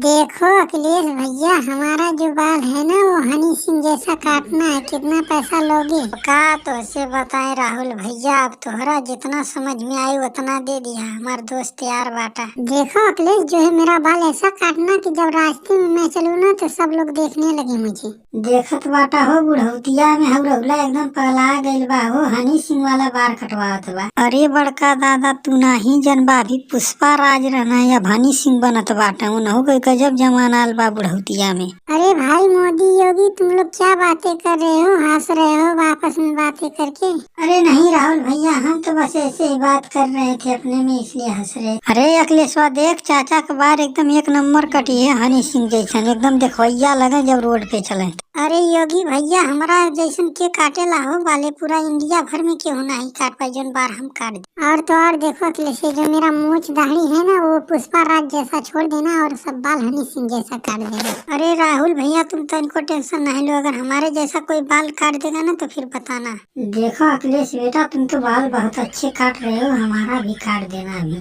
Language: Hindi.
देखो अखिलेश भैया, हमारा जो बाल है ना वो हनी सिंह जैसा काटना है। कितना पैसा लोगे? का तो ऐसे बताएं राहुल भैया, अब तोहरा जितना समझ में आई उतना दे दिया। हमार दोस्त यार बाटा। देखो अखिलेश, जो है मेरा बाल ऐसा काटना कि जब रास्ते में मैं चलूँ ना तो सब लोग देखने लगे मुझे। देखत बाटा हो बुढ़ौतिया में हम रहुला एकदम पगला गइल बा हो, हनी सिंह वाला बाल कटवावत बा। अरे बड़का दादा, तू नाही जनबा, अभी पुष्पा राज रहना या हनी सिंह बनत बाटा। उनहु कोई गजब जमाना आल बा बुढ़ौतिया में। अरे भाई मोदी योगी, तुम लोग क्या बातें कर रहे हो? हंस रहे हो आपस में बातें करके? अरे नहीं राहुल भैया, हम तो बस ऐसे ही बात कर रहे थे अपने में, इसलिए हंस रहे। अरे अखिलेशवा देख, चाचा का बाल एकदम एक नंबर कटी है, हनी सिंह जैसन एकदम देखवैया लगे जब रोड पे चले। अरे योगी भैया, हमारा जैसन के काटे ला हो बाले, पूरा इंडिया भर में क्यों नहीं काट पाए जन बार हम काट दे। और तो और देखो अखिलेश, जो मेरा मूछ दाढ़ी है ना वो पुष्पा राज जैसा छोड़ देना और सब बाल हनी सिंह जैसा काट देना। अरे राहुल भैया, तुम तो इनको टेंशन नहीं लो, अगर हमारे जैसा कोई बाल काट देगा ना तो फिर बताना। देखो अखिलेश बेटा, तुम तो बाल बहुत अच्छे काट रहे हो, हमारा भी काट देना अभी।